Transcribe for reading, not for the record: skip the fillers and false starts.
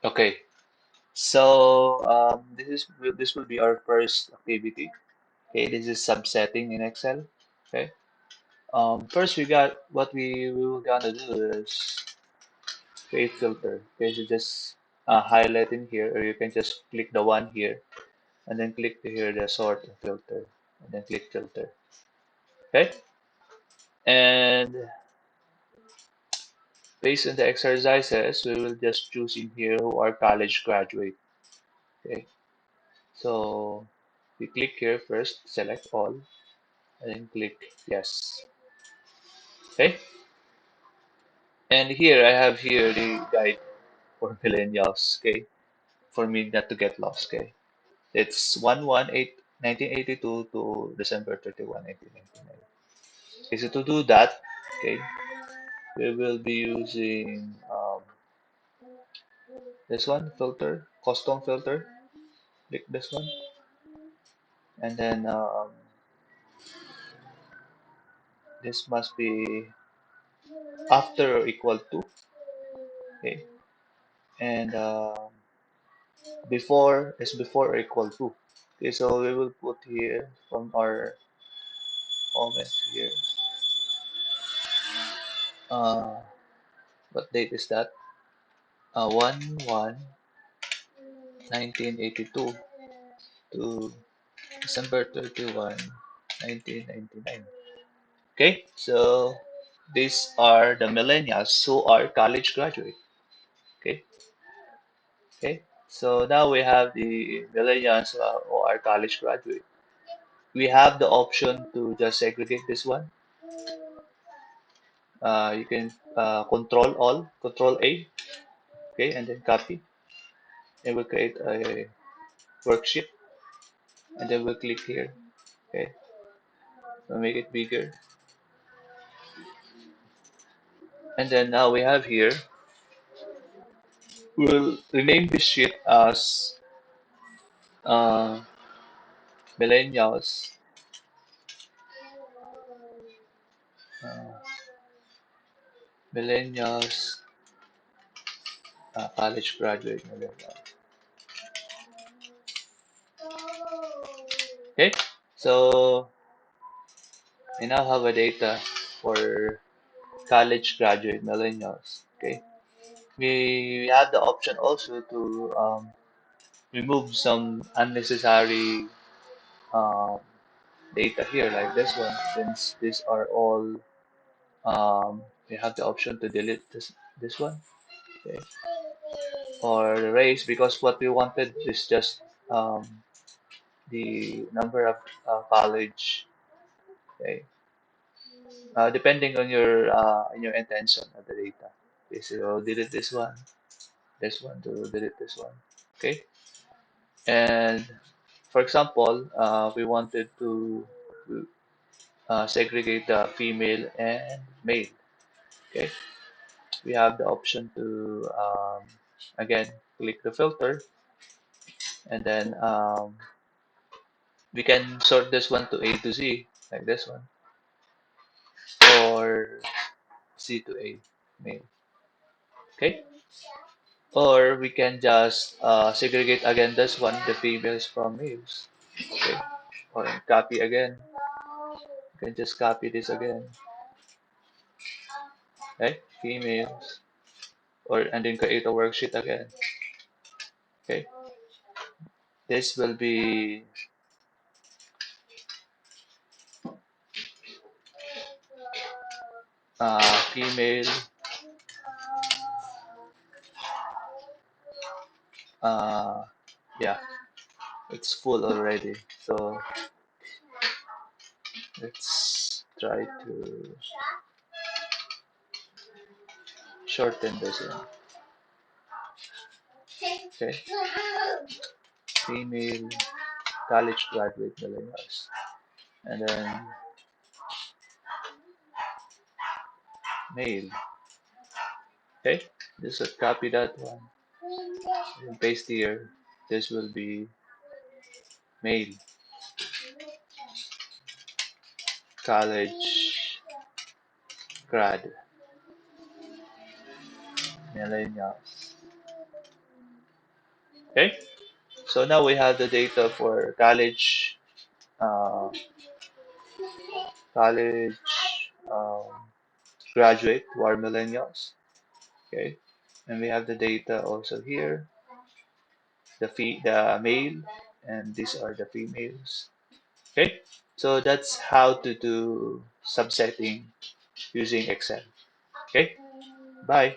Okay, so this will be our first activity. Okay, this is subsetting in Excel. Okay, first we got what we were gonna do is create filter. Okay, so just highlight in here, or you can just click the one here, and then click here the sort and filter, and then click filter. Okay, and based on the exercises, we will just choose in here who are college graduate. Okay, so we click here first, select all, and then click yes. Okay, and here I have here the guide for millennials. Okay, for me not to get lost. Okay, it's 1/1/8/1982 to December 31, 1999. Okay, so to do that, okay, we will be using this one filter, custom filter. Click this one, and then this must be after or equal to. Okay, and before is before or equal to. Okay, so we will put here from our comment here. Uh, what date is that? 1/1/1982 to December 31, 1999. Okay, so these are the millennials who are college graduate. Okay, okay. So now we have the millennials who are college graduate. We have the option to just segregate this one. You can control all, control A, okay, and then copy. And we'll create a worksheet, and then we'll click here. Okay, we'll make it bigger, and then now we have here. We'll rename this sheet as uh, millennials, uh, millennials, college graduate millennials. Okay, so we now have a data for college graduate millennials. Okay, we have the option also to remove some unnecessary um, data here, like this one, since these are all we have the option to delete this one, okay, or erase, because what we wanted is just the number of college, okay, depending on your intention of the data. Okay, so delete this one to delete this one. Okay, and for example, we wanted to segregate the female and male. Okay, we have the option to again click the filter, and then we can sort this one to A to Z, like this one, or C to A, male. Okay, or we can just segregate again this one, the females from males. Okay, or copy again. You can just copy this again. Okay, females, or and then create a worksheet again. Okay, this will be female, uh, yeah, it's full already, so let's try to shorten this one. Okay, female college graduate millennials, and then male. Okay, just copy that one and paste here. This will be male college grad millennials. Okay, so now we have the data for college um, graduate who are millennials. Okay, and we have the data also here, the male, and these are the females. Okay, so that's how to do subsetting using Excel. Okay, bye.